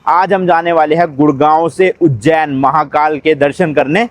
आज हम जाने वाले हैं गुड़गांव से उज्जैन महाकाल के दर्शन करने।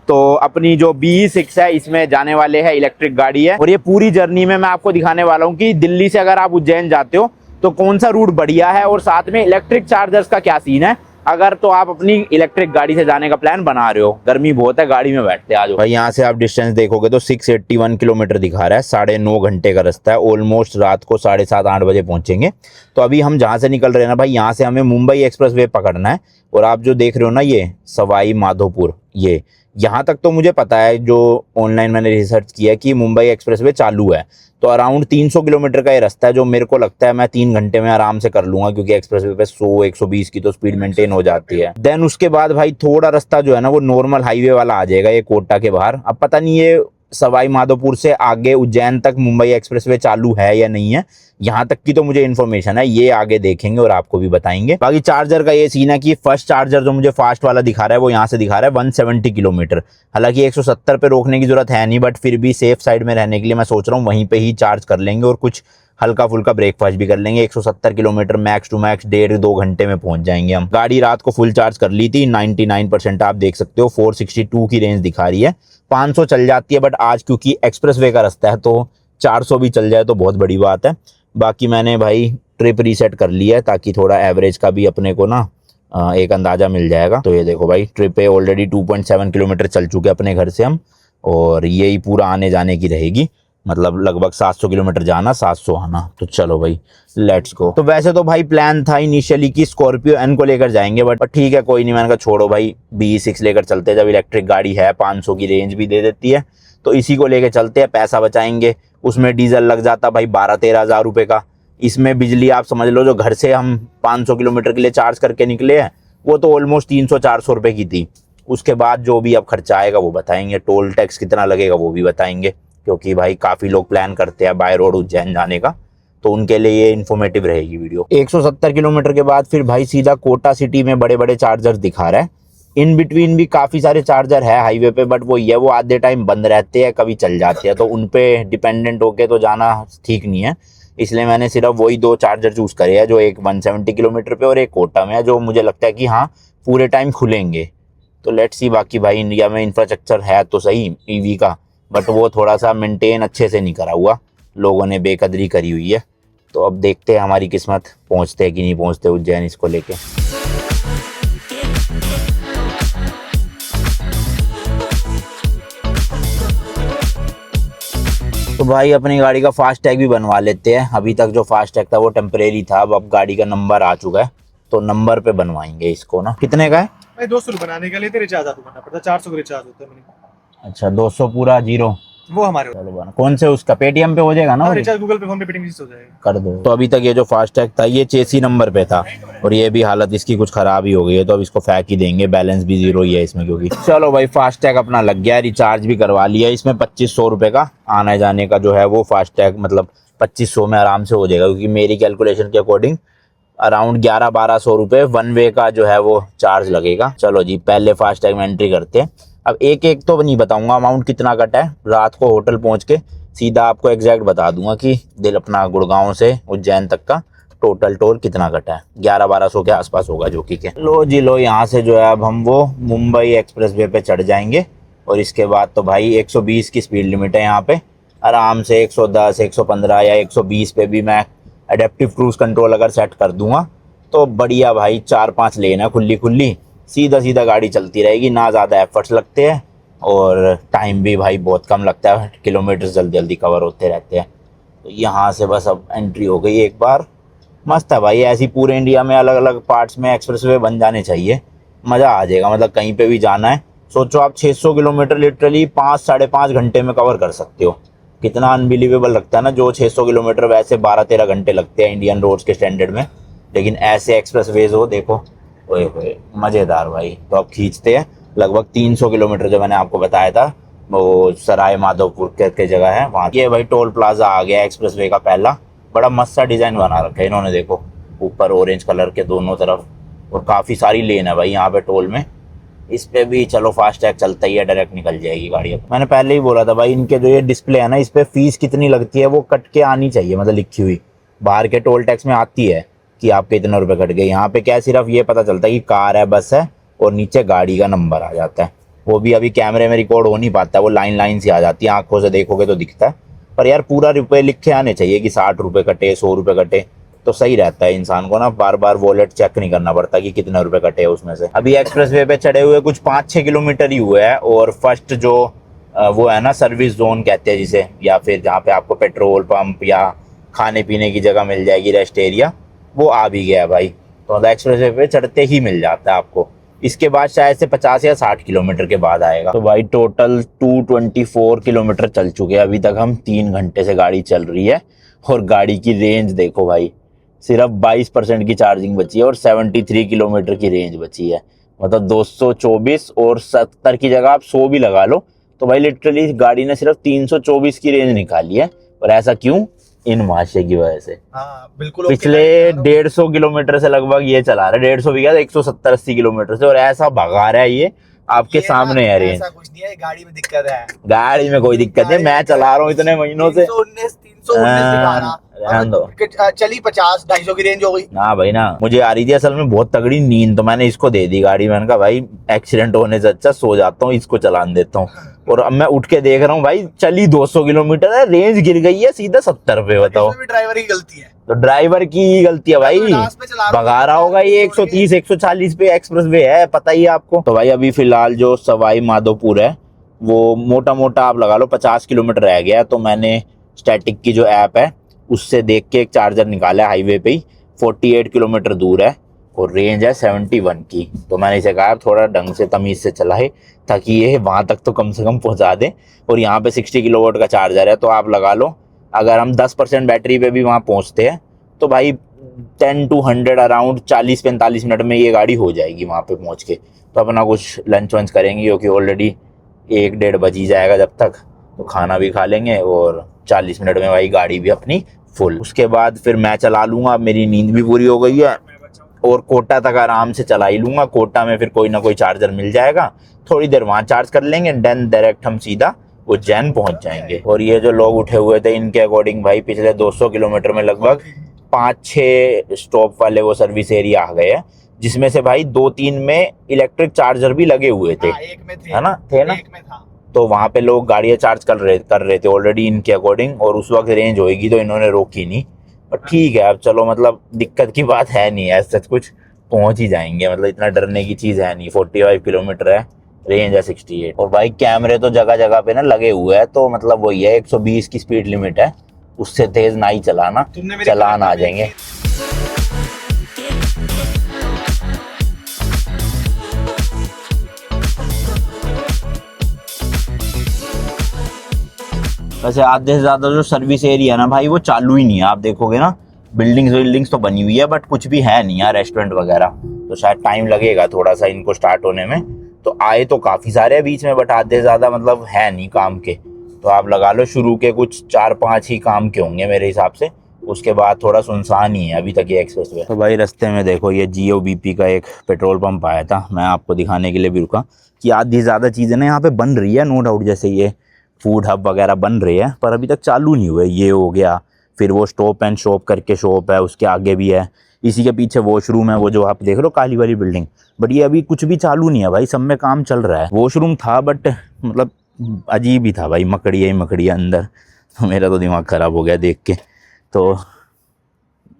तो अपनी जो BE6 है इसमें जाने वाले हैं, इलेक्ट्रिक गाड़ी है। और ये पूरी जर्नी में मैं आपको दिखाने वाला हूँ कि दिल्ली से अगर आप उज्जैन जाते हो तो कौन सा रूट बढ़िया है और साथ में इलेक्ट्रिक चार्जर्स का क्या सीन है, अगर तो आप अपनी इलेक्ट्रिक गाड़ी से जाने का प्लान बना रहे हो। गर्मी बहुत है, गाड़ी में बैठते आज भाई। यहाँ से आप डिस्टेंस देखोगे तो 681 किलोमीटर दिखा रहा है, 9.5 घंटे का रास्ता है। ऑलमोस्ट रात को 7:30-8 बजे पहुंचेंगे। तो अभी हम जहाँ से निकल रहे हैं ना भाई, यहाँ से हमें मुंबई एक्सप्रेस वे पकड़ना है। और आप जो देख रहे हो ना ये सवाई माधोपुर, ये यहाँ तक तो मुझे पता है, जो ऑनलाइन मैंने रिसर्च किया कि मुंबई एक्सप्रेस वे चालू है। तो अराउंड 300 किलोमीटर का ये रास्ता है, जो मेरे को लगता है मैं 3 घंटे में आराम से कर लूंगा, क्योंकि एक्सप्रेस वे पे 100-120 की तो स्पीड मेंटेन हो जाती है। देन उसके बाद भाई थोड़ा रास्ता जो है ना वो नॉर्मल हाईवे वाला आ जाएगा, ये कोटा के बाहर। अब पता नहीं ये सवाई माधोपुर से आगे उज्जैन तक मुंबई एक्सप्रेस वे चालू है या नहीं है, यहाँ तक की तो मुझे इन्फॉर्मेशन है, ये आगे देखेंगे और आपको भी बताएंगे। बाकी चार्जर का ये सीन है कि फर्स्ट चार्जर जो मुझे फास्ट वाला दिखा रहा है वो यहाँ से दिखा रहा है 170 किलोमीटर। हालांकि 170 पे रोकने की जरूरत है नहीं, बट फिर भी सेफ साइड में रहने के लिए मैं सोच रहा हूँ वहीं पे ही चार्ज कर लेंगे और कुछ हल्का फुल्का ब्रेकफास्ट भी कर लेंगे। 170 किलोमीटर मैक्स टू मैक्स 1.5-2 घंटे में पहुंच जाएंगे हम। गाड़ी रात को फुल चार्ज कर ली थी, 99% आप देख सकते हो। 462 की रेंज दिखा रही है, 500 चल जाती है, बट आज क्योंकि एक्सप्रेस वे का रास्ता है तो 400 भी चल जाए तो बहुत बड़ी बात है। बाकी मैंने भाई ट्रिप रीसेट कर लिया है ताकि थोड़ा एवरेज का भी अपने को ना एक अंदाजा मिल जाएगा। तो ये देखो भाई, ट्रिप पे ऑलरेडी 2.7 किलोमीटर चल चुके अपने घर से हम, और यही पूरा आने जाने की रहेगी। मतलब लगभग 700 किलोमीटर जाना, 700 आना। तो चलो भाई लेट्स गो। तो वैसे तो भाई प्लान था इनिशियली कि स्कॉर्पियो एन को लेकर जाएंगे, बट ठीक है कोई नहीं, मैंने कहा छोड़ो भाई, BE6 लेकर चलते हैं। जब इलेक्ट्रिक गाड़ी है, 500 की रेंज भी दे देती है, तो इसी को लेकर चलते हैं, पैसा बचाएंगे। उसमें डीजल लग जाता भाई 12-13 हज़ार रुपये का। इसमें बिजली आप समझ लो, जो घर से हम 500 किलोमीटर के लिए चार्ज करके निकले हैं वो तो ऑलमोस्ट 300-400 रुपये की थी। उसके बाद जो भी अब खर्चा आएगा वो बताएंगे, टोल टैक्स कितना लगेगा वो भी बताएंगे, क्योंकि भाई काफ़ी लोग प्लान करते हैं बाय रोड उज्जैन जाने का, तो उनके लिए ये इन्फॉर्मेटिव रहेगी वीडियो। 170 किलोमीटर के बाद फिर भाई सीधा कोटा सिटी में बड़े बड़े चार्जर दिखा रहा है। इन बिटवीन भी काफ़ी सारे चार्जर है हाईवे पे, बट वो ये वो आधे टाइम बंद रहते हैं, कभी चल जाते हैं, तो उन पे डिपेंडेंट होके तो जाना ठीक नहीं है। इसलिए मैंने सिर्फ वही 2 चार्जर चूज़ करे हैं, जो एक 170 किलोमीटर पे और एक कोटा में है, जो मुझे लगता है कि हाँ पूरे टाइम खुलेंगे। तो लेट्स सी। बाकी भाई इंडिया में इंफ्रास्ट्रक्चर है तो सही EV का, बट वो थोड़ा सा मेंटेन अच्छे से नहीं करा हुआ, लोगों ने बेकदरी करी हुई है। तो अब देखते हैं हमारी किस्मत, पहुंचते हैं कि नहीं पहुंचते उज्जैन इसको लेके। तो भाई अपनी गाड़ी का फास्ट टैग भी बनवा लेते हैं। अभी तक जो फास्ट टैग था वो टेम्परेरी था, अब गाड़ी का नंबर आ चुका है तो नंबर पे बनवाएंगे इसको ना। कितने का है भाई? 200 बनाने के लिए तो रिचार्ज आपको करना पड़ता है, 400 का रिचार्ज होता है मिनिमम। अच्छा 200 पूरा 0 वो हमारे चलो बना। कौन से उसका पेटीएम पे हो जाएगा ना? रिचार्ज गूगल पे, फोन पे, पेटीएम से हो जाएगा, कर दो। तो अभी तक ये जो फास्ट टैग था ये चेसी नंबर पे था, और ये भी हालत इसकी कुछ खराब ही हो गई है, तो अब इसको फेंक ही देंगे। बैलेंस भी 0 ही है इसमें, क्योंकि चलो भाई फास्ट टैग अपना लग गया, रिचार्ज भी करवा लिया। इसमें 2500 रुपये का आने जाने का जो है वो फास्ट टैग, मतलब 2500 में आराम से हो जाएगा, क्योंकि मेरी कैलकुलेशन के अकॉर्डिंग अराउंड 1100-1200 रुपये वन वे का जो है वो चार्ज लगेगा। चलो जी पहले फास्ट टैग में एंट्री करते हैं। अब एक एक तो नहीं बताऊंगा अमाउंट कितना कटा है, रात को होटल पहुंच के सीधा आपको एग्जैक्ट बता दूंगा कि दिल अपना गुड़गांव से उज्जैन तक का टोटल टोल कितना कटा है। 1100-1200 के आसपास होगा जो कि लो जी लो। यहाँ से जो है अब हम वो मुंबई एक्सप्रेस वे पे चढ़ जाएंगे, और इसके बाद तो भाई 120 की स्पीड लिमिट है यहाँ पे। आराम से 110, 115 या 120 पे भी मैं एडेप्टिव क्रूज कंट्रोल अगर सेट कर दूंगा तो बढ़िया भाई 4-5 लेन है खुली खुली, सीधा सीधा गाड़ी चलती रहेगी, ना ज़्यादा एफर्ट्स लगते हैं और टाइम भी भाई बहुत कम लगता है, किलोमीटर जल्दी जल्दी कवर होते रहते हैं। तो यहाँ से बस अब एंट्री हो गई एक बार। मस्त है भाई, ऐसी पूरे इंडिया में अलग अलग पार्ट्स में एक्सप्रेसवे बन जाने चाहिए, मज़ा आ जाएगा। मतलब कहीं पे भी जाना है, सोचो आप 600 किलोमीटर लिटरली 5-5.5 घंटे में कवर कर सकते हो। कितना अनबिलीवेबल लगता है ना, जो 600 किलोमीटर वैसे 12-13 घंटे लगते हैं इंडियन रोड्स के स्टैंडर्ड में, लेकिन ऐसे एक्सप्रेसवेज हो देखो, ओए होए मज़ेदार भाई। तो अब खींचते हैं लगभग 300 किलोमीटर, जो मैंने आपको बताया था वो सराय माधोपुर के जगह है वहाँ। ये भाई टोल प्लाजा आ गया एक्सप्रेसवे का पहला, बड़ा मस्त सा डिज़ाइन बना रखा है इन्होंने, देखो ऊपर ऑरेंज कलर के दोनों तरफ, और काफ़ी सारी लेन है भाई यहाँ पे टोल में। इस पे भी चलो फास्ट टैग चलता ही है, डायरेक्ट निकल जाएगी गाड़ी। मैंने पहले ही बोला था भाई, इनके जो ये डिस्प्ले है ना, इस पे फीस कितनी लगती है वो कट के आनी चाहिए, मतलब लिखी हुई। बाहर के टोल टैक्स में आती है कि आपके इतने रुपए कट गए। यहाँ पे क्या है, सिर्फ ये पता चलता है कि कार है, बस है, और नीचे गाड़ी का नंबर आ जाता है। वो भी अभी कैमरे में रिकॉर्ड हो नहीं पाता है, वो लाइन लाइन से आ जाती है, आंखों से देखोगे तो दिखता है। पर यार पूरा रुपए लिखे आने चाहिए कि 60 रुपए कटे, 100 रुपए कटे, तो सही रहता है। इंसान को ना बार बार वॉलेट चेक नहीं करना पड़ता कि कितने रुपए कटे उसमें से। अभी एक्सप्रेस वे पे चढ़े हुए कुछ 5-6 किलोमीटर ही हुए हैं, और फर्स्ट जो वो है ना सर्विस जोन कहते हैं जिसे, या फिर जहाँ पे आपको पेट्रोल पंप या खाने पीने की जगह मिल जाएगी, रेस्ट एरिया, वो आ भी गया है भाई। तो मतलब एक्सप्रेस वे पे चढ़ते ही मिल जाता है आपको। इसके बाद शायद से 50 या 60 किलोमीटर के बाद आएगा। तो भाई टोटल 224 किलोमीटर चल चुके हैं अभी तक हम। 3 घंटे से गाड़ी चल रही है, और गाड़ी की रेंज देखो भाई, सिर्फ 22% की चार्जिंग बची है, और 73 किलोमीटर की रेंज बची है। मतलब 224 और 70 की जगह आप 100 भी लगा लो, तो भाई लिटरली गाड़ी ने सिर्फ 324 की रेंज निकाली है। और ऐसा क्यों? इन माशे की वजह से। हाँ बिल्कुल। पिछले 150 किलोमीटर से लगभग ये चला रहा है, 150 भी क्या, 170-80 किलोमीटर से, और ऐसा भगा रहा है ये आपके सामने है रेंज। ऐसा कुछ नहीं है, गाड़ी में दिक्कत है। गाड़ी में कोई दिक्कत नहीं, मैं चला रहा हूँ इतने महीनों से। 319 चली 50-250 की रेंज हो गई। ना भाई ना, मुझे आ रही थी असल में बहुत तगड़ी नींद, तो मैंने इसको दे दी गाड़ी। मैंने कहा भाई एक्सीडेंट होने से अच्छा सो जाता हूँ, इसको चलाने देता हूँ। और अब मैं उठ के देख रहा हूँ भाई, चली 200 किलोमीटर है, रेंज गिर गई है सीधा 70 पे। बताओ, ड्राइवर की गलती है। तो ड्राइवर की गलती है भाई, भगा रहा होगा ये 130-140 पे, एक्सप्रेस वे है, पता ही है आपको। तो भाई अभी फिलहाल जो सवाई माधोपुर है, वो मोटा मोटा आप लगा लो 50 किलोमीटर रह गया। तो मैंने स्टैटिक की जो ऐप है उससे देख के एक चार्जर निकाला है हाईवे पे ही, 48 किलोमीटर दूर है, और रेंज है 71 की। तो मैंने इसे कहा थोड़ा ढंग से तमीज से चलाए, ताकि ये वहां तक तो कम से कम पहुंचा दे। और यहाँ पे 60 किलोवाट का चार्जर है, तो आप लगा लो अगर हम 10% बैटरी पे भी वहाँ पहुँचते हैं, तो भाई 10 to 100 अराउंड 40-45 मिनट में ये गाड़ी हो जाएगी वहाँ पे पहुँच के। तो अपना कुछ लंच वंच करेंगे, क्योंकि ऑलरेडी 1-1:30 बज ही जाएगा जब तक, तो खाना भी खा लेंगे, और 40 मिनट में भाई गाड़ी भी अपनी फुल। उसके बाद फिर मैं चला लूँगा, मेरी नींद भी पूरी हो गई है, और कोटा तक आराम से चला ही लूँगा। कोटा में फिर कोई ना कोई चार्जर मिल जाएगा, थोड़ी देर वहाँ चार्ज कर लेंगे, देन डायरेक्ट हम सीधा उज्जैन पहुँच जाएंगे। और ये जो लोग उठे हुए थे, इनके अकॉर्डिंग भाई पिछले 200 किलोमीटर में लगभग 5-6 स्टॉप वाले वो सर्विस एरिया आ गए हैं, जिसमें से भाई 2-3 में इलेक्ट्रिक चार्जर भी लगे हुए थे। एक में थे, है ना, थे ना, एक में था। तो वहाँ पे लोग गाड़ियाँ चार्ज कर रहे थे ऑलरेडी इनके अकॉर्डिंग, और उस वक्त रेंज होएगी तो इन्होंने रोकी नहीं। पर ठीक है, अब चलो, मतलब दिक्कत की बात है नहीं, ऐसा कुछ पहुंच ही जाएंगे, मतलब इतना डरने की चीज़ है नहीं। 45 किलोमीटर है, रेंज है 68। और भाई कैमरे तो जगह जगह पे ना लगे हुए हैं, तो मतलब वही है 120 की स्पीड लिमिट है, उससे तेज ना ही चलाना, चलान आ जाएंगे। वैसे आधे से ज्यादा जो सर्विस एरिया है ना भाई, वो चालू ही नहीं है। आप देखोगे ना, बिल्डिंग्स तो बनी हुई है, बट कुछ भी है नहीं यार, रेस्टोरेंट वगैरह। तो शायद टाइम लगेगा थोड़ा सा इनको स्टार्ट होने में। तो आए तो काफ़ी सारे हैं बीच में, बट आधे से ज़्यादा मतलब है नहीं काम के। तो आप लगा लो शुरू के कुछ 4-5 ही काम के होंगे मेरे हिसाब से, उसके बाद थोड़ा सुनसान ही है अभी तक ये एक्सप्रेस वे। तो भाई रास्ते में देखो, ये GOBP का एक पेट्रोल पंप आया था, मैं आपको दिखाने के लिए भी रुका कि आधी से ज़्यादा चीज़ें ना यहाँ पे बन रही है, नो डाउट। जैसे ये फूड हब वगैरह बन रही है, पर अभी तक चालू नहीं हुए। ये हो गया, फिर वो स्टॉप एंड शॉप करके शॉप है, उसके आगे भी है, इसी के पीछे वॉशरूम है, वो जो आप देख रहे हो काली वाली बिल्डिंग। बट ये अभी कुछ भी चालू नहीं है भाई, सब में काम चल रहा है। वॉशरूम था बट मतलब अजीब ही था भाई, मकड़िया ही मकड़िया अंदर। तो मेरा तो दिमाग ख़राब हो गया देख के। तो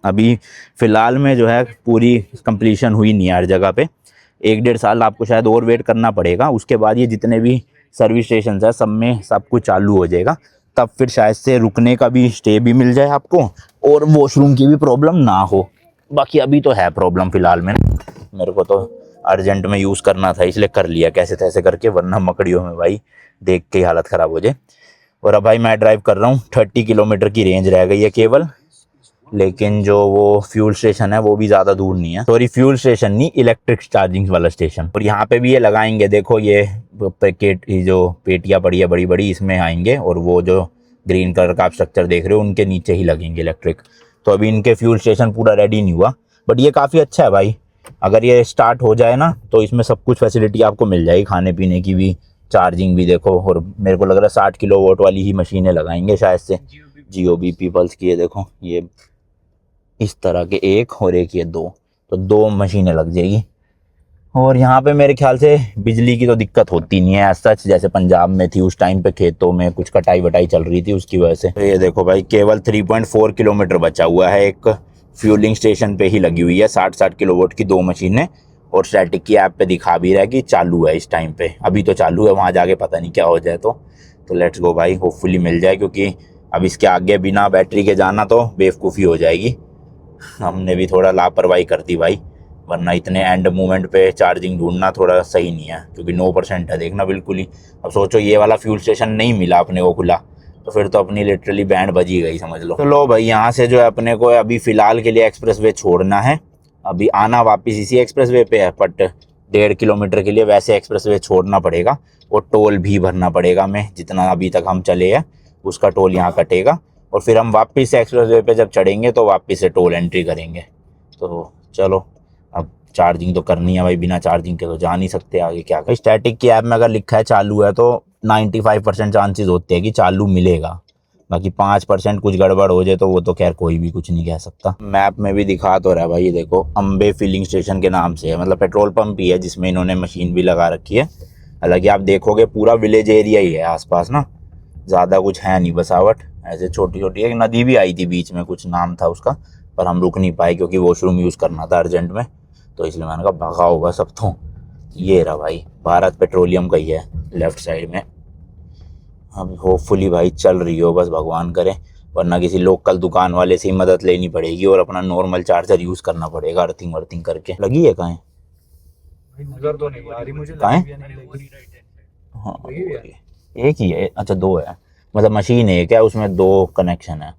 अभी फ़िलहाल में जो है पूरी कंप्लीशन हुई नहीं है हर जगह पे। 1-1.5 साल आपको शायद और वेट करना पड़ेगा, उसके बाद ये जितने भी सर्विस स्टेशन है सब में सब कुछ चालू हो जाएगा। तब फिर शायद से रुकने का भी स्टे भी मिल जाए आपको, और वॉशरूम की भी प्रॉब्लम ना हो। बाकी अभी तो है प्रॉब्लम फ़िलहाल में, मेरे को तो अर्जेंट में यूज़ करना था इसलिए कर लिया कैसे तैसे करके, वरना मकड़ियों में भाई देख के ही हालत ख़राब हो जाए। और अब भाई मैं ड्राइव कर रहा हूँ, 30 किलोमीटर की रेंज रह गई है केवल। लेकिन जो वो फ्यूल स्टेशन है वो भी ज़्यादा दूर नहीं है, सॉरी फ्यूल स्टेशन नहीं, इलेक्ट्रिक चार्जिंग वाला स्टेशन। और यहाँ पे भी ये लगाएंगे, देखो ये पैकेट जो पेटियाँ पड़ी है बड़ी बड़ी, इसमें आएंगे, और वो जो ग्रीन कलर का आप स्ट्रक्चर देख रहे हो उनके नीचे ही लगेंगे इलेक्ट्रिक। तो अभी इनके फ्यूल स्टेशन पूरा रेडी नहीं हुआ, बट ये काफ़ी अच्छा है भाई। अगर ये स्टार्ट हो जाए ना तो इसमें सब कुछ फैसिलिटी आपको मिल जाएगी, खाने पीने की भी, चार्जिंग भी। देखो, और मेरे को लग रहा है 60 किलोवाट वाली ही मशीनें लगाएंगे शायद से, GOBP पल्स की है। देखो ये इस तरह के एक और एक ये दो, तो दो मशीनें लग जाएगी। और यहाँ पे मेरे ख्याल से बिजली की तो दिक्कत होती नहीं है सच, जैसे पंजाब में थी उस टाइम पे, खेतों में कुछ कटाई वटाई चल रही थी उसकी वजह से। तो ये देखो भाई, केवल 3.4 किलोमीटर बचा हुआ है, एक फ्यूलिंग स्टेशन पे ही लगी हुई है 60-60 किलोवाट की दो मशीनें। और स्टैटिक की ऐप पे दिखा भी रहा है कि चालू है इस टाइम पे, अभी तो चालू है, वहाँ जाके पता नहीं क्या हो जाए। तो लेट्स गो भाई, होपफुली मिल जाए, क्योंकि अब इसके आगे बिना बैटरी के जाना तो बेवकूफ़ी हो जाएगी। हमने भी थोड़ा लापरवाही कर दी भाई, वरना इतने एंड मूवमेंट पे चार्जिंग ढूंढना थोड़ा सही नहीं है, क्योंकि 9% है देखना बिल्कुल ही। अब सोचो ये वाला फ्यूल स्टेशन नहीं मिला अपने को खुला, तो फिर तो अपनी लिटरली बैंड बजी गई समझ लो। तो लो भाई, यहाँ से जो है अपने को अभी फ़िलहाल के लिए एक्सप्रेसवे छोड़ना है। अभी आना वापस इसी एक्सप्रेसवे पे है, बट 1.5 किलोमीटर के लिए वैसे एक्सप्रेसवे छोड़ना पड़ेगा, और टोल भी भरना पड़ेगा। हमें जितना अभी तक हम चले हैं उसका टोल यहाँ कटेगा, और फिर हम वापस से एक्सप्रेसवे पे जब चढ़ेंगे तो वापस से टोल एंट्री करेंगे। तो चलो, अब चार्जिंग तो करनी है भाई, बिना चार्जिंग के तो जा नहीं सकते आगे। क्या करें, स्टैटिक की ऐप में अगर लिखा है चालू है तो 95% चांसेस होते हैं कि चालू मिलेगा, बाकी 5% कुछ गड़बड़ हो जाए तो वो तो खैर कोई भी कुछ नहीं कह सकता। मैप में भी दिखा तो रहा है भाई, ये देखो अम्बे फिलिंग स्टेशन के नाम से है, मतलब पेट्रोल पंप ही है जिसमें इन्होंने मशीन भी लगा रखी है। हालांकि आप देखोगे पूरा विलेज एरिया ही है आसपास ना, ज़्यादा कुछ है नहीं बसावट, ऐसे छोटी छोटी। एक नदी भी आई थी बीच में, कुछ नाम था उसका, पर हम रुक नहीं पाए क्योंकि वॉशरूम यूज़ करना था अर्जेंट में, तो इसलिए मैंने कहा भगा होगा सब। तो ये रहा भाई, भारत पेट्रोलियम का ही है लेफ्ट साइड में। अब होपफुली भाई चल रही हो, बस भगवान करे, वरना किसी लोकल दुकान वाले से ही मदद लेनी पड़ेगी और अपना नॉर्मल चार्जर यूज़ करना पड़ेगा अर्थिंग वर्थिंग करके। लगी है कहाँ? नजर तो नहीं आ रही मुझे, कहाँ है? लगी भी है, नहीं लगी। हाँ वही है। एक ही है, अच्छा दो है, मतलब मशीन एक है उसमें दो कनेक्शन है।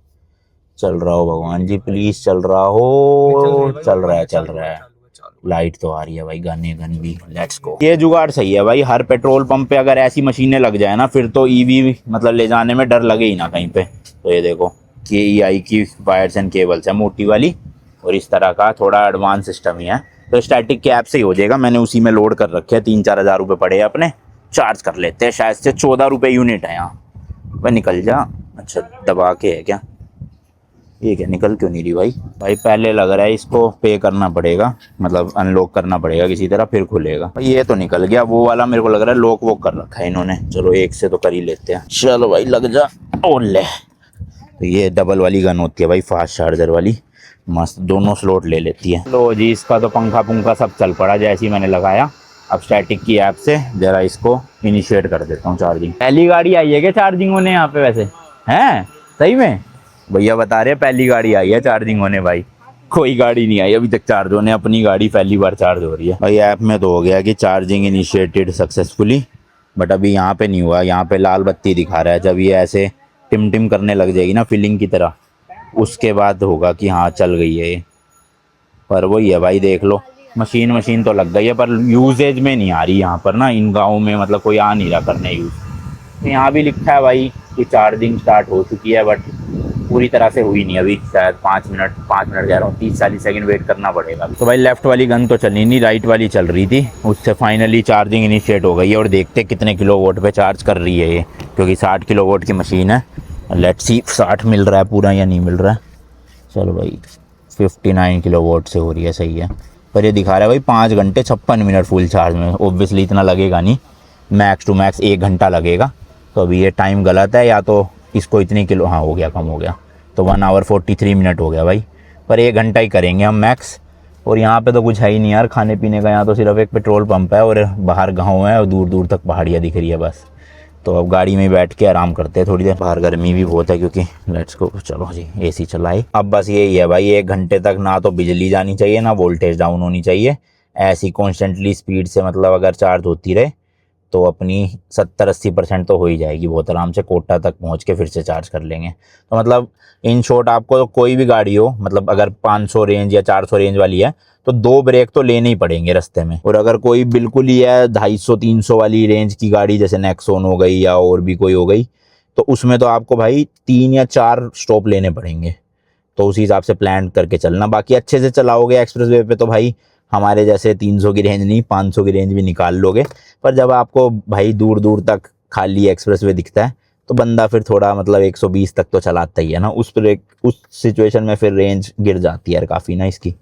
चल रहा हो भगवान जी प्लीज, चल रहा हो, चल रहा है चल रहा है। लाइट तो आ रही है भाई, गाने गन भी, लेट्स गो। ये जुगाड़ सही है भाई, हर पेट्रोल पंप पे अगर ऐसी मशीनें लग जाए ना, फिर तो ईवी मतलब ले जाने में डर लगे ही ना कहीं पे। तो ये देखो KEI की वायर्स एंड केबल्स है मोटी वाली, और इस तरह का थोड़ा एडवांस सिस्टम ही है। तो स्टैटिक के ऐप से ही हो जाएगा, मैंने उसी में लोड कर रखे हैं, 3-4 हज़ार रुपये पड़े हैं अपने, चार्ज कर लेते हैं। शायद से 14 रुपये यूनिट है यहाँ। वह निकल जा, अच्छा दबा के है क्या ये? क्या निकल क्यों नहीं रही भाई? भाई पहले लग रहा है इसको पे करना पड़ेगा, मतलब अनलॉक करना पड़ेगा किसी तरह फिर खुलेगा। भाई ये तो निकल गया, वो वाला मेरे को लग रहा है लॉक वॉक कर रखा है इन्होंने। चलो एक से तो कर ही लेते हैं। चलो भाई लग जा, ओले। तो ये डबल वाली गन होती है भाई, फास्ट चार्जर वाली, मस्त दोनों स्लॉट ले लेती है। लो जी, इसका तो पंखा पुंखा सब चल पड़ा जैसे ही मैंने लगाया। अब स्टैटिक की ऐप से जरा इसको इनिशिएट कर देता हूँ चार्जिंग। पहली गाड़ी आई है क्या चार्जिंग होने यहाँ पे? वैसे हैं सही में भैया बता रहे हैं पहली गाड़ी आई है चार्जिंग होने भाई, कोई गाड़ी नहीं आई अभी तक चार्ज होने, अपनी गाड़ी पहली बार चार्ज हो रही है भाई। ऐप में तो हो गया कि चार्जिंग इनिशिएटेड सक्सेसफुली, बट अभी यहाँ पे नहीं हुआ, यहाँ पे लाल बत्ती दिखा रहा है। जब ये ऐसे टिम टिम करने लग जाएगी ना फिलिंग की तरह, उसके बाद होगा कि हाँ चल गई है ये। पर वही है भाई, देख लो मशीन तो लग गई है, पर यूजेज में नहीं आ रही यहाँ पर ना, इन गाँव में मतलब कोई आ नहीं रहा करने यूज़। यहाँ भी लिखा है भाई कि चार्जिंग स्टार्ट हो चुकी है, बट पूरी तरह से हुई नहीं अभी, शायद 5 मिनट कह रहा हूँ, 30-40 सेकंड वेट करना पड़ेगा। तो भाई लेफ्ट वाली गन तो चली नहीं, राइट वाली चल रही थी, उससे फाइनली चार्जिंग इनिशिएट हो गई है। और देखते कितने किलोवाट पे चार्ज कर रही है ये, क्योंकि 60 किलोवाट की मशीन है। लेट्स सी 60 मिल रहा है पूरा या नहीं मिल रहा है। चलो भाई 59 किलोवाट से हो रही है, सही है। पर ये दिखा रहा है भाई 5 घंटे 56 मिनट फुल चार्ज में, ओब्वियसली इतना लगेगा नहीं, मैक्स टू मैक्स 1 घंटा लगेगा। तो अभी ये टाइम गलत है, या तो इसको इतनी किलो, हाँ हो गया, कम हो गया, तो 1 आवर 43 मिनट हो गया भाई। पर 1 घंटा ही करेंगे हम मैक्स। और यहाँ पे तो कुछ है ही नहीं यार खाने पीने का, यहाँ तो सिर्फ एक पेट्रोल पंप है और बाहर गाँव है और दूर दूर तक पहाड़ियाँ दिख रही है बस। तो अब गाड़ी में बैठ के आराम करते हैं थोड़ी देर, बाहर गर्मी भी बहुत है क्योंकि लेट्स गो। चलो जी AC चलाए। अब बस यही है भाई, 1 घंटे तक ना तो बिजली जानी चाहिए ना वोल्टेज डाउन होनी चाहिए, ऐसी कॉन्स्टेंटली स्पीड से मतलब अगर चार्ज होती रहे तो अपनी 70-80% तो हो ही जाएगी बहुत आराम से। कोटा तक पहुंच के फिर से चार्ज कर लेंगे। तो मतलब इन शॉर्ट आपको तो कोई भी गाड़ी हो, मतलब अगर 500 रेंज या 400 रेंज वाली है तो 2 ब्रेक तो लेने ही पड़ेंगे रास्ते में। और अगर कोई बिल्कुल ही है 250-300 वाली रेंज की गाड़ी, जैसे नेक्सॉन हो गई या और भी कोई हो गई, तो उसमें तो आपको भाई 3 या 4 स्टॉप लेने पड़ेंगे। तो उसी हिसाब से प्लान करके चलना। बाकी अच्छे से चलाओगे एक्सप्रेस वे पे तो भाई हमारे जैसे 300 की रेंज नहीं 500 की रेंज भी निकाल लोगे। पर जब आपको भाई दूर दूर तक खाली एक्सप्रेस वे दिखता है तो बंदा फिर थोड़ा मतलब 120 तक तो चलाता ही है ना, उस सिचुएशन में फिर रेंज गिर जाती है यार काफ़ी ना इसकी।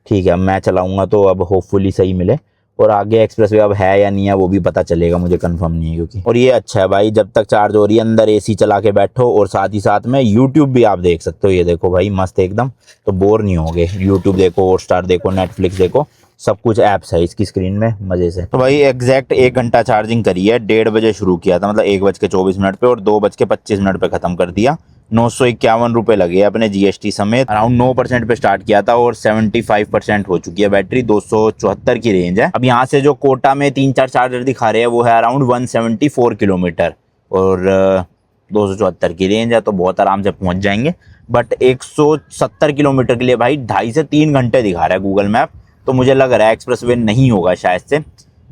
ठीक है, अब मैं चलाऊंगा तो अब होपफुली सही मिले, और आगे एक्सप्रेस वे अब है या नहीं है वो भी पता चलेगा, मुझे कंफर्म नहीं है क्योंकि। और ये अच्छा है भाई, जब तक चार्ज हो रही है अंदर एसी चला के बैठो, और साथ ही साथ में यूट्यूब भी आप देख सकते हो। ये देखो भाई मस्त एकदम, तो बोर नहीं होगे। यूट्यूब देखो, हॉटस्टार देखो, नेटफ्लिक्स देखो, सब कुछ ऐप्स है इसकी स्क्रीन में मजे से। तो भाई एग्जैक्ट 1 घंटा चार्जिंग करी है, 1:30 बजे शुरू किया था, मतलब 1:24 पे, और 2:25 पे खत्म कर दिया। 951 रुपये लगे अपने जीएसटी समेत। अराउंड 9% पे स्टार्ट किया था और 75% हो चुकी है बैटरी। 274 की रेंज है। अब यहाँ से जो कोटा में 3-4 चार्जर दिखा रहे हैं वो है अराउंड 174 किलोमीटर, और 274 की रेंज है, तो बहुत आराम से पहुंच जाएंगे। बट 170 किलोमीटर के लिए भाई 2.5 से 3 घंटे दिखा रहा है गूगल मैप, तो मुझे लग रहा है एक्सप्रेस वे नहीं होगा शायद से।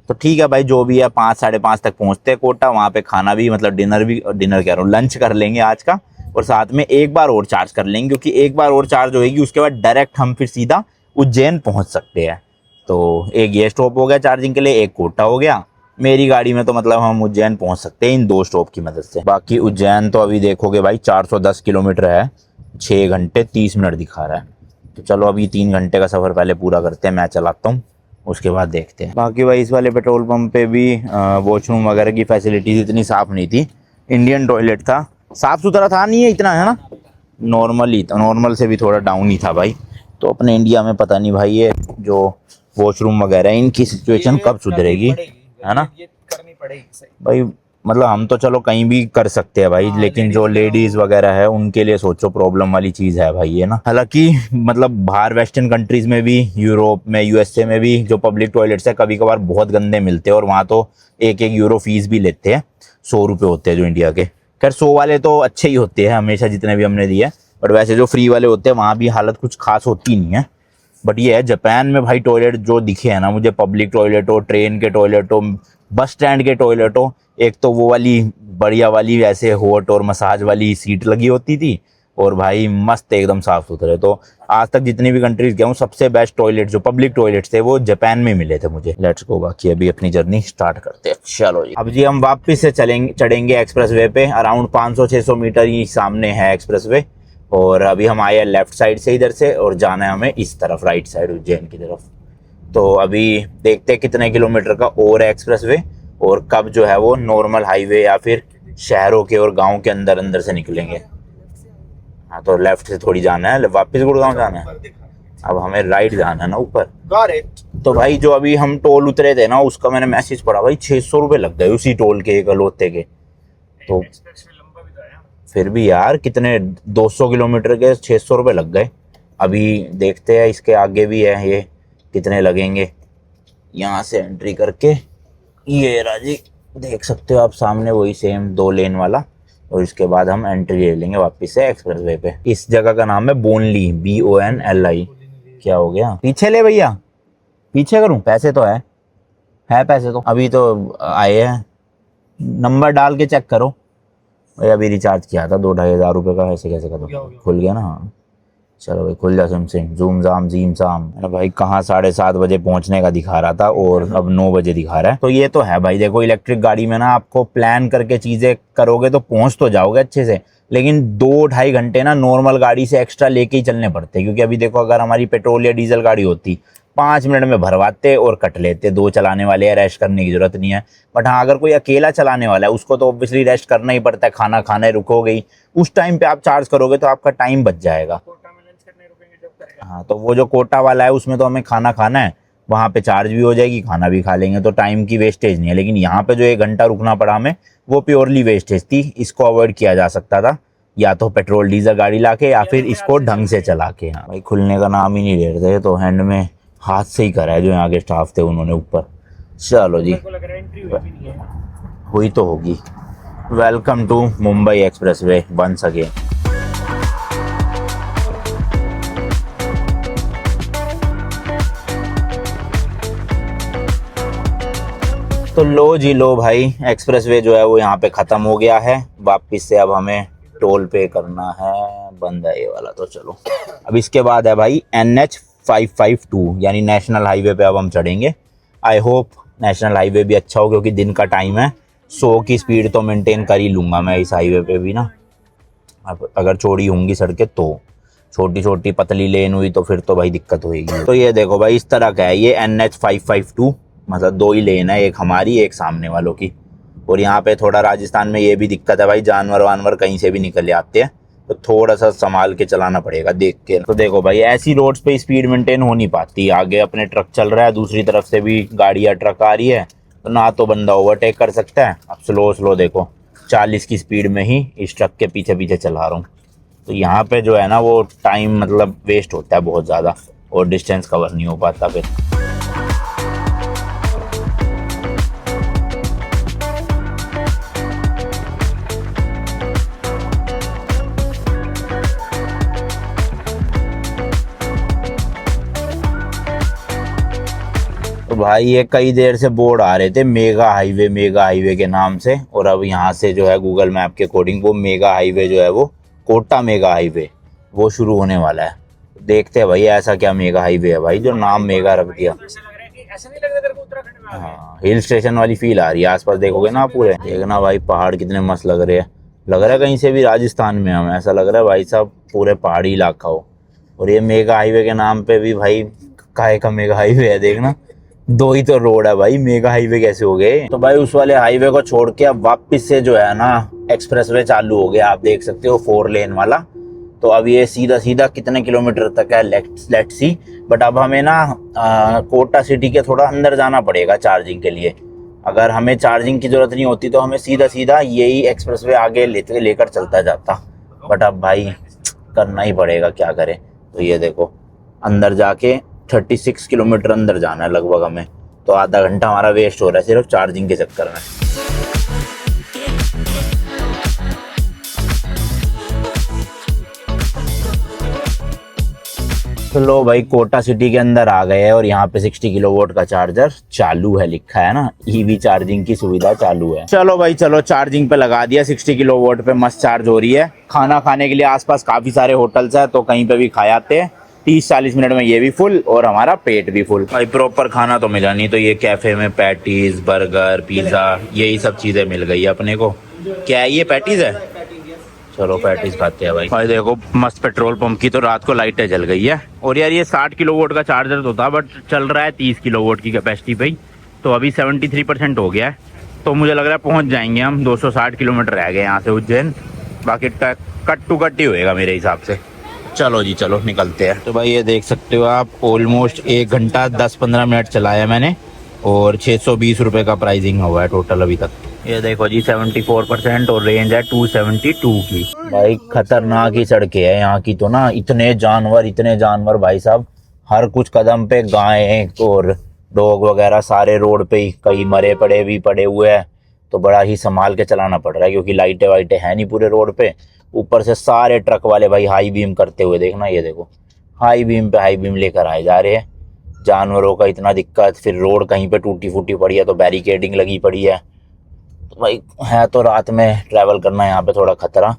तो ठीक है भाई, जो भी है 5 साढ़े 5 तक पहुंचते हैं कोटा, वहाँ पे खाना भी मतलब डिनर कह रहा हूँ, लंच कर लेंगे आज का, और साथ में एक बार और चार्ज कर लेंगे, क्योंकि एक बार और चार्ज होएगी उसके बाद डायरेक्ट हम फिर सीधा उज्जैन पहुंच सकते हैं। तो एक ये स्टॉप हो गया चार्जिंग के लिए, एक कोटा हो गया। मेरी गाड़ी में तो मतलब हम उज्जैन पहुंच सकते हैं इन 2 स्टॉप की मदद से। बाकी उज्जैन तो अभी देखोगे भाई 410 किलोमीटर है, 6 घंटे 30 मिनट दिखा रहा है। तो चलो अभी 3 घंटे का सफ़र पहले पूरा करते हैं, मैं चलाता हूँ, उसके बाद देखते हैं। बाकी भाई इस वाले पेट्रोल पंप पे भी वॉशरूम वगैरह की फैसिलिटीज़ इतनी साफ़ नहीं थी। इंडियन टॉयलेट था, साफ़ सुथरा था नहीं है इतना, है ना, नॉर्मल ही था, नॉर्मल से भी थोड़ा डाउन ही था भाई। तो अपने इंडिया में पता नहीं भाई ये जो वॉशरूम वगैरह इनकी सिचुएशन कब सुधरेगी, है ना। ये करनी पड़ेगी सही भाई मतलब हम तो चलो कहीं भी कर सकते हैं भाई, लेकिन जो लेडीज वगैरह है उनके लिए सोचो, प्रॉब्लम वाली चीज़ है भाई ये ना। हालांकि मतलब बाहर वेस्टर्न कंट्रीज में भी, यूरोप में, यूएसए में भी जो पब्लिक टॉयलेट्स है कभी कभार बहुत गंदे मिलते हैं, और वहाँ तो 1-1 यूरो फीस भी लेते हैं। 100 रुपये होते हैं जो इंडिया के। खैर 100 वाले तो अच्छे ही होते हैं हमेशा, जितने भी हमने दिए, बट वैसे जो फ्री वाले होते हैं वहाँ भी हालत कुछ खास होती नहीं है। बट ये है जापान में भाई टॉयलेट जो दिखे हैं ना मुझे, पब्लिक टॉयलेट हो, ट्रेन के टॉयलेट हो, बस स्टैंड के टॉयलेट हो, एक तो वो वाली बढ़िया वाली वैसे हॉट और मसाज वाली सीट लगी होती थी, और भाई मस्त एकदम साफ सुथरे। तो आज तक जितनी भी कंट्रीज गया हूँ सबसे बेस्ट टॉयलेट जो पब्लिक टॉयलेट्स थे वो जापान में मिले थे मुझे। लेट्स गो, बाकी अभी अपनी जर्नी स्टार्ट करते हैं। चलो जी, अब जी हम वापस से चढ़ेंगे एक्सप्रेस वे पे। अराउंड 500-600 मीटर ही सामने है एक्सप्रेस वे, और अभी हम आए हैं लेफ्ट साइड से इधर से, और जाना है हमें इस तरफ राइट साइड उज्जैन की तरफ। तो अभी देखते हैं कितने किलोमीटर का और है एक्सप्रेस वे, और कब जो है वो नॉर्मल हाईवे या फिर शहरों के और गांव के अंदर अंदर से निकलेंगे। हाँ तो लेफ्ट से थोड़ी जाना है, वापस गुड़गांव जाना है, अब हमें राइट जाना है ना ऊपर। तो भाई जो अभी हम टोल उतरे थे ना उसका मैंने मैसेज पढ़ा भाई 600 रुपये लग गए उसी टोल के, एक अलोते के। तो फिर भी यार कितने 200 किलोमीटर के 600 रुपये लग गए। अभी देखते हैं इसके आगे भी है ये कितने लगेंगे। यहाँ से एंट्री करके ये राजी देख सकते हो आप सामने, वही सेम 2 लेन वाला, और इसके बाद हम एंट्री ले लेंगे वापस से एक्सप्रेस वे पे। इस जगह का नाम है बोनली, BONLI। क्या हो गया, पीछे ले भैया, पीछे करूं, पैसे तो है पैसे तो अभी तो आए हैं, नंबर डाल के चेक करो। भाई अभी रिचार्ज किया था 2-2.5 हज़ार रुपये का, ऐसे कैसे खत्म, खुल गया ना। हाँ चलो भाई खुल जा, सिम जूम जाम जीम साम है ना भाई। कहाँ 7:30 बजे पहुंचने का दिखा रहा था और अब 9 बजे दिखा रहा है। तो ये तो है भाई, देखो इलेक्ट्रिक गाड़ी में ना आपको प्लान करके चीज़ें करोगे तो पहुंच तो जाओगे अच्छे से, लेकिन 2-2.5 घंटे ना नॉर्मल गाड़ी से एक्स्ट्रा लेके ही चलने पड़ते। क्योंकि अभी देखो अगर हमारी पेट्रोल या डीजल गाड़ी होती 5 मिनट में भरवाते और कट लेते, 2 चलाने वाले हैं, रेस्ट करने की जरूरत नहीं है। बट हाँ अगर कोई अकेला चलाने वाला है उसको तो ऑब्वियसली रेस्ट करना ही पड़ता है, खाना खाने रुकोगे ही, उस टाइम पे आप चार्ज करोगे तो आपका टाइम बच जाएगा। हाँ तो वो जो कोटा वाला है उसमें तो हमें खाना खाना है, वहाँ पे चार्ज भी हो जाएगी, खाना भी खा लेंगे, तो टाइम की वेस्टेज नहीं है। लेकिन यहाँ पे जो 1 घंटा रुकना पड़ा हमें वो प्योरली वेस्टेज थी। इसको अवॉइड किया जा सकता था या तो पेट्रोल डीजल गाड़ी लाके या फिर इसको ढंग से चला के। हाँ भाई खुलने का नाम ही नहीं ले रहे थे, तो हैंड में हाथ से ही करा है जो यहाँ के स्टाफ थे उन्होंने ऊपर। चलो जी, हुई तो होगी। Welcome to Mumbai expressway once again. तो लो जी लो भाई, एक्सप्रेस वे जो है वो यहाँ पे ख़त्म हो गया है। वापस से अब हमें टोल पे करना है, बंद है ये वाला। तो चलो अब इसके बाद है भाई NH 552 यानी नेशनल हाईवे पे अब हम चढ़ेंगे। आई होप नेशनल हाईवे भी अच्छा हो, क्योंकि दिन का टाइम है 100 की स्पीड तो मेंटेन कर ही लूँगा मैं इस हाईवे पे भी ना। अब अगर चौड़ी होंगी सड़कें तो, छोटी छोटी पतली लेन हुई तो फिर तो भाई दिक्कत होगी। तो ये देखो भाई इस तरह का है ये NH 552, मतलब 2 ही लेन है, एक हमारी एक सामने वालों की। और यहाँ पे थोड़ा राजस्थान में ये भी दिक्कत है भाई, जानवर वानवर कहीं से भी निकल आते हैं, तो थोड़ा सा संभाल के चलाना पड़ेगा देख के। तो देखो भाई ऐसी रोड्स पे स्पीड मेंटेन हो नहीं पाती, आगे अपने ट्रक चल रहा है, दूसरी तरफ से भी गाड़ी या ट्रक आ रही है, तो ना तो बंदा ओवरटेक कर सकता है। अब स्लो देखो 40 की स्पीड में ही इस ट्रक के पीछे पीछे चला रहा हूँ। तो यहाँ पे जो है ना वो टाइम मतलब वेस्ट होता है बहुत ज़्यादा, और डिस्टेंस कवर नहीं हो पाता फिर। तो भाई ये कई देर से बोर्ड आ रहे थे मेगा हाईवे के नाम से, और अब यहाँ से जो है गूगल मैप के अकॉर्डिंग वो मेगा हाईवे जो है वो कोटा मेगा हाईवे वो शुरू होने वाला है। देखते हैं भाई ऐसा क्या मेगा हाईवे है भाई जो नाम मेगा रख दिया। हाँ हिल स्टेशन वाली फील आ रही है, आसपास देखोगे ना पूरे, देखना भाई पहाड़ कितने मस्त लग रहे हैं, लग रहा है कहीं से भी राजस्थान में हम, ऐसा लग रहा है भाई साहब पूरे पहाड़ी इलाका हो। और ये मेगा हाईवे के नाम पे भी भाई काहे का मेगा हाईवे है, देखना 2 ही तो रोड है भाई, मेगा हाईवे कैसे हो गए। तो भाई उस वाले हाईवे को छोड़ के अब वापस से जो है ना एक्सप्रेसवे चालू हो गया, आप देख सकते हो 4 लेन वाला। तो अब ये सीधा कितने किलोमीटर तक है लेट्स सी, बट अब हमें ना कोटा सिटी के थोड़ा अंदर जाना पड़ेगा चार्जिंग के लिए। अगर हमें चार्जिंग की जरूरत नहीं होती तो हमें सीधा यही एक्सप्रेसवे आगे लेकर चलता जाता, बट अब भाई करना ही पड़ेगा, क्या करें। तो ये देखो अंदर जाके 36 किलोमीटर अंदर जाना है लगभग हमें, तो आधा घंटा हमारा वेस्ट हो रहा है सिर्फ चार्जिंग के चक्कर में। तो लो भाई कोटा सिटी के अंदर आ गए हैं, और यहाँ पे 60 किलोवाट का चार्जर चालू है, लिखा है ना ईवी चार्जिंग की सुविधा चालू है। चलो भाई चलो चार्जिंग पे लगा दिया, 60 किलोवाट पे मस्त चार्ज हो रही है। खाना खाने के लिए आसपास काफी सारे होटल्स है, तो कहीं पे भी खा आते हैं। 30-40 मिनट में ये भी फुल और हमारा पेट भी फुल। भाई प्रॉपर खाना तो मिला नहीं, तो ये कैफे में पैटीज बर्गर पिज्जा यही सब चीजें मिल गई अपने को। क्या है ये पैटीज है, चलो पैटीज खाते हैं भाई देखो मस्त पेट्रोल पंप की तो रात को लाइटें जल गई है। और यार ये 60 किलोवाट का चार्जर तो था, बट चल रहा है 30 किलोवाट की कैपेसिटी पे, तो अभी 73% हो गया है। तो मुझे लग रहा है पहुंच जाएंगे हम, 260 किलोमीटर रह गए यहाँ से उज्जैन, बाकी कट टू कट ही होएगा मेरे हिसाब से। चलो जी चलो निकलते हैं। तो भाई ये देख सकते हो आप ऑलमोस्ट 1 घंटा 10-15 मिनट चलाया मैंने, और 620 रुपये का प्राइसिंग हुआ है टोटल अभी तक। ये देखो जी 74% और रेंज है 272 की। भाई खतरनाक ही सड़कें है यहाँ की, तो ना इतने जानवर भाई साहब, हर कुछ कदम पे गायें और डॉग वगैरह सारे रोड पे ही, कई मरे पड़े हुए हैं। तो बड़ा ही संभाल के चलाना पड़ रहा है, क्योंकि लाइटें वाइटें हैं नहीं पूरे रोड पे। ऊपर से सारे ट्रक वाले भाई हाई बीम करते हुए, देखना ये देखो हाई बीम लेकर आए जा रहे हैं। जानवरों का इतना दिक्कत, फिर रोड कहीं पे टूटी फूटी पड़ी है तो बैरिकेडिंग लगी पड़ी है। तो भाई है तो रात में ट्रैवल करना यहाँ पे थोड़ा खतरा,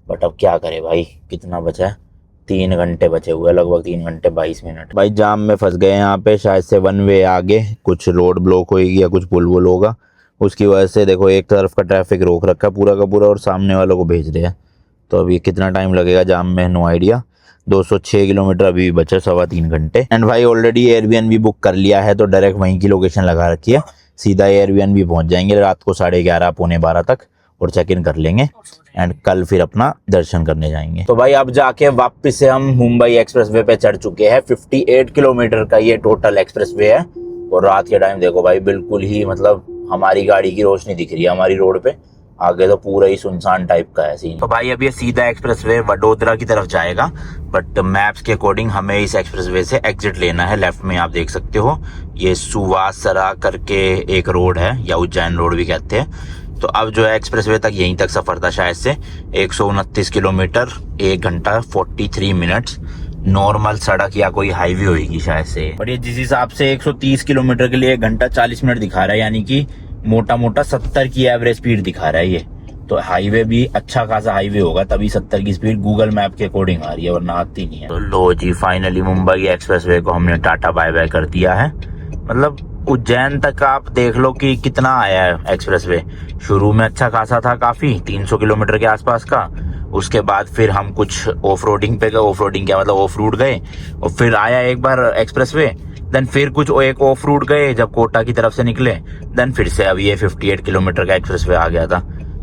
बट अब क्या करे भाई, कितना बचा है, 3 घंटे बचे हुए, लगभग 3 घंटे 22 मिनट। भाई जाम में फंस गए यहाँ पे, शायद से 1 वे आगे कुछ रोड ब्लॉक होगी या कुछ पुल वुल होगा, उसकी वजह से देखो एक तरफ का ट्रैफिक रोक रखा है पूरा का पूरा, और सामने वालों को भेज रहे हैं। तो अभी कितना टाइम लगेगा जाम में नो आइडिया। 206 किलोमीटर अभी भी बचे, 3.25 घंटे। एंड भाई ऑलरेडी एयरबीएनबी बुक कर लिया है, तो डायरेक्ट वहीं की लोकेशन लगा रखी है, सीधा एयरबीएनबी पहुंच जाएंगे रात को 11:30 पौने 12 तक, और चेक इन कर लेंगे एंड कल फिर अपना दर्शन करने जाएंगे। तो भाई अब जाके वापस से हम मुंबई एक्सप्रेसवे पे चढ़ चुके हैं। 58 किलोमीटर का ये टोटल एक्सप्रेसवे है, और रात के टाइम देखो भाई बिल्कुल ही मतलब हमारी गाड़ी की रोशनी दिख रही है हमारी रोड पे, आगे तो पूरा ही सुनसान टाइप का है सीन। तो भाई अब ये सीधा एक्सप्रेसवे वडोदरा की तरफ जाएगा, बट मैप्स के अकॉर्डिंग हमें इस एक्सप्रेसवे से एग्जिट लेना है। लेफ्ट में आप देख सकते हो ये सुवासरा करके एक रोड है, या उज्जैन रोड भी कहते हैं। तो अब जो है एक्सप्रेसवे तक यहीं तक सफर था शायद से 129 किलोमीटर 1 घंटा 43 मिनट्स, नॉर्मल सड़क या कोई हाईवे होगी शायद से। और ये जिस हिसाब से 130 किलोमीटर के लिए 1 घंटा 40 मिनट दिखा रहा है, यानी कि मोटा 70 की एवरेज स्पीड दिखा रहा है ये। तो हाईवे भी अच्छा खासा हाईवे होगा, तभी 70 की स्पीड गूगल मैप के अकॉर्डिंग आ रही है, वरना आती नहीं है। तो लो जी फाइनली मुंबई एक्सप्रेसवे को हमने टाटा बाय बाय कर दिया है। मतलब उज्जैन तक आप देख लो कि कितना आया है एक्सप्रेसवे। शुरू में अच्छा खासा था, काफी 300 किलोमीटर के आसपास का। उसके बाद फिर हम कुछ ऑफ रोडिंग पे गए, ऑफ रोडिंग क्या मतलब ऑफ रूट गए, और फिर आया एक बार एक्सप्रेसवे। देन फिर कुछ एक ऑफ रूट गए जब कोटा की तरफ से निकले। देन फिर से अब ये 58 किलोमीटर का एक्सप्रेसवे आ गया था।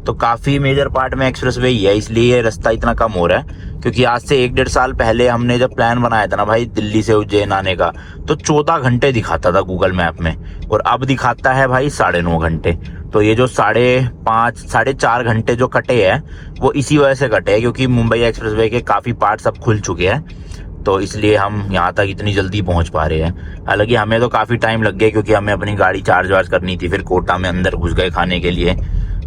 तो काफी मेजर पार्ट में एक्सप्रेसवे ही है, इसलिए रास्ता इतना कम हो रहा है। क्योंकि आज से 1-1.5 साल पहले हमने जब प्लान बनाया था ना भाई दिल्ली से उज्जैन आने का, तो 14 घंटे दिखाता था गूगल मैप में, और अब दिखाता है भाई 9.5 घंटे। तो ये जो 4.5 घंटे जो कटे हैं वो इसी वजह से कटे हैं, क्योंकि मुंबई एक्सप्रेसवे के काफी पार्ट्स अब खुल चुके हैं, तो इसलिए हम यहाँ तक इतनी जल्दी पहुंच पा रहे हैं। हालांकि हमें तो काफी टाइम लग गया, क्योंकि हमें अपनी गाड़ी चार्ज वार्ज करनी थी, फिर कोटा में अंदर घुस गए खाने के लिए।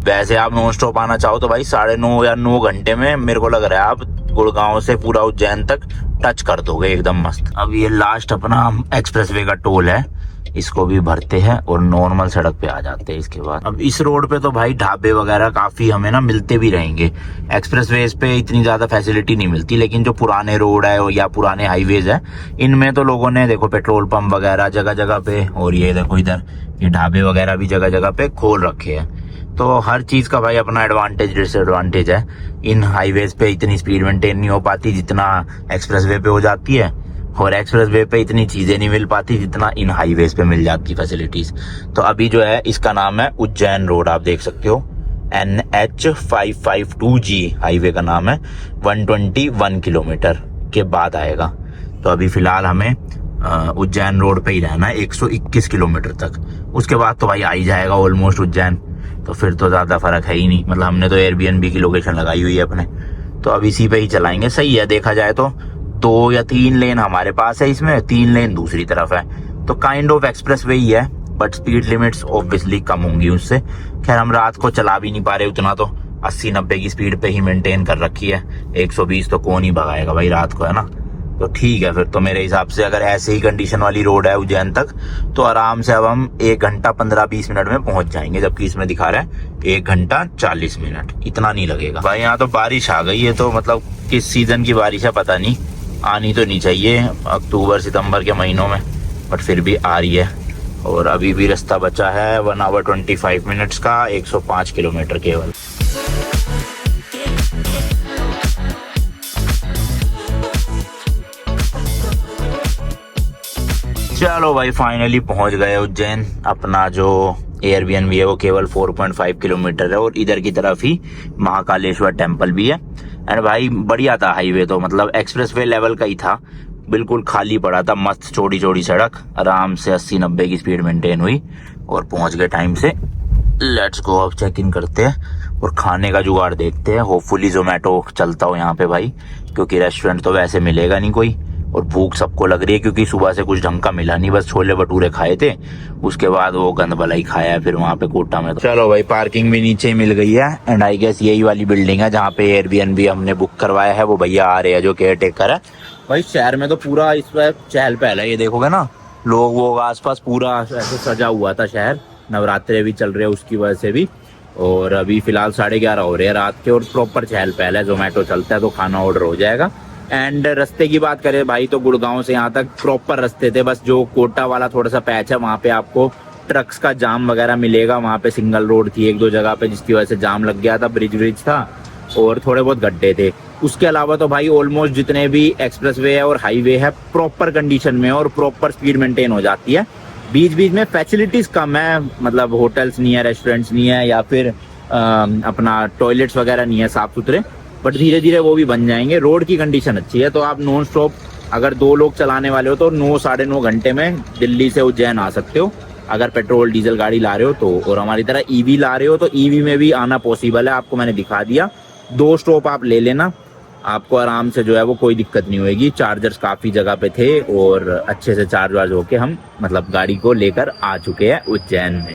वैसे आप नॉन स्टॉप आना चाहो तो भाई 9.5 या 9 घंटे में मेरे को लग रहा है आप गुड़गांव से पूरा उज्जैन तक टच कर दोगे एकदम मस्त। अब ये लास्ट अपना एक्सप्रेसवे का टोल है, इसको भी भरते हैं और नॉर्मल सड़क पे आ जाते हैं इसके बाद। अब इस रोड पे तो भाई ढाबे वगैरह काफी हमें ना मिलते भी रहेंगे। एक्सप्रेसवेज पे इतनी ज्यादा फैसिलिटी नहीं मिलती, लेकिन जो पुराने रोड है या पुराने हाईवेज है इनमें तो लोगों ने देखो पेट्रोल पंप वगैरह जगह जगह पे, और ये देखो इधर ये ढाबे वगैरह भी जगह जगह पे खोल रखे हैं। तो हर चीज का भाई अपना एडवांटेज डिसएडवांटेज है। इन हाईवेज पे इतनी स्पीड मेंटेन नहीं हो पाती जितना एक्सप्रेसवे पे हो जाती है, और एक्सप्रेसवे पे इतनी चीजें नहीं मिल पाती जितना इन हाईवेज पे मिल जाती फैसिलिटीज। तो अभी जो है इसका नाम है उज्जैन रोड, आप देख सकते हो NH552G हाईवे का नाम है। 121 किलोमीटर के बाद आएगा। तो अभी फिलहाल हमें उज्जैन रोड पे ही रहना है 121 किलोमीटर तक। उसके बाद तो भाई आ ही जाएगा ऑलमोस्ट उज्जैन, तो फिर तो ज्यादा फर्क है ही नहीं। मतलब हमने तो एयरबीएनबी की लोकेशन लगाई हुई है अपने, तो अब इसी पे ही चलाएंगे। सही है, देखा जाए तो 2 या 3 लेन हमारे पास है, इसमें 3 लेन दूसरी तरफ है, तो काइंड ऑफ एक्सप्रेसवे ही है, बट स्पीड लिमिट्स ऑब्वियसली कम होंगी उससे। खैर हम रात को चला भी नहीं पा रहे उतना, तो 80-90 की स्पीड पे ही मेंटेन कर रखी है। 120 तो कौन ही भगाएगा भाई रात को, है ना। तो ठीक है फिर तो मेरे हिसाब से अगर ऐसे ही कंडीशन वाली रोड है उज्जैन तक, तो आराम से अब हम 1 घंटा 15-20 मिनट में पहुंच जाएंगे, जबकि इसमें दिखा रहा है 1 घंटा 40 मिनट। इतना नहीं लगेगा भाई। यहाँ तो बारिश आ गई है, तो मतलब किस सीजन की बारिश है पता नहीं, आनी तो नहीं चाहिए अक्टूबर सितंबर के महीनों में, बट फिर भी आ रही है। और अभी भी रास्ता बचा है 1 आवर 25 मिनट्स का, 105 किलोमीटर केवल। चलो भाई फाइनली पहुंच गए उज्जैन। अपना जो एयरबीएनबी है वो केवल 4.5 किलोमीटर है, और इधर की तरफ ही महाकालेश्वर टेम्पल भी है। एंड भाई बढ़िया था हाईवे, तो मतलब एक्सप्रेसवे लेवल का ही था, बिल्कुल खाली पड़ा था, मस्त चौड़ी चौड़ी सड़क, आराम से 80-90 की स्पीड मेंटेन हुई और पहुंच गए टाइम से। लेट्स गो, अब चेक इन करते हैं और खाने का जुगाड़ देखते हैं। होपफुली जोमेटो चलता हो यहाँ पे भाई, क्योंकि रेस्टोरेंट तो वैसे मिलेगा नहीं कोई, और भूख सबको लग रही है, क्योंकि सुबह से कुछ ढंग का मिला नहीं, बस छोले भटूरे खाए थे, उसके बाद वो गंद भलाई खाया है फिर वहाँ पे कोटा में। तो चलो भाई पार्किंग भी नीचे ही मिल गई है, एंड आई गेस यही वाली बिल्डिंग है जहाँ पे एयरबीएनबी हमने बुक करवाया है। वो भैया आ रहे हैं जो केयर टेकर है। भाई शहर में तो पूरा इस पर चहल पहल है, ये देखोगे ना, लोग वो आसपास पूरा ऐसे सजा हुआ था शहर, नवरात्रे भी चल रहे हैं उसकी वजह से भी। और अभी फिलहाल 11:30 हो रहे हैं रात के, और प्रॉपर चहल पहल है। जोमेटो चलता है तो खाना ऑर्डर हो जाएगा। एंड रास्ते की बात करें भाई तो गुड़गांव से यहाँ तक प्रॉपर रास्ते थे, बस जो कोटा वाला थोड़ा सा पैच है वहाँ पे आपको ट्रक्स का जाम वगैरह मिलेगा। वहाँ पे सिंगल रोड थी 1-2 जगह पे, जिसकी वजह से जाम लग गया था, ब्रिज था और थोड़े बहुत गड्ढे थे। उसके अलावा तो भाई ऑलमोस्ट जितने भी एक्सप्रेसवे है और हाईवे है प्रॉपर कंडीशन में और प्रॉपर स्पीड मेंटेन हो जाती है। बीच बीच में फैसिलिटीज कम है, मतलब होटल्स नहीं है, रेस्टोरेंट्स नहीं है, या फिर अपना टॉयलेट्स वगैरह नहीं है साफ सुथरे, बट धीरे धीरे वो भी बन जाएंगे। रोड की कंडीशन अच्छी है, तो आप नॉन स्टॉप अगर 2 लोग चलाने वाले हो तो 9-9.5 घंटे में दिल्ली से उज्जैन आ सकते हो। अगर पेट्रोल डीजल गाड़ी ला रहे हो तो, और हमारी तरह ईवी ला रहे हो तो ईवी में भी आना पॉसिबल है। आपको मैंने दिखा दिया, 2 स्टॉप आप ले लेना, आपको आराम से जो है वो कोई दिक्कत नहीं होगी। चार्जर्स काफ़ी जगह पे थे और अच्छे से चार्ज वार्ज होके हम मतलब गाड़ी को लेकर आ चुके हैं उज्जैन में।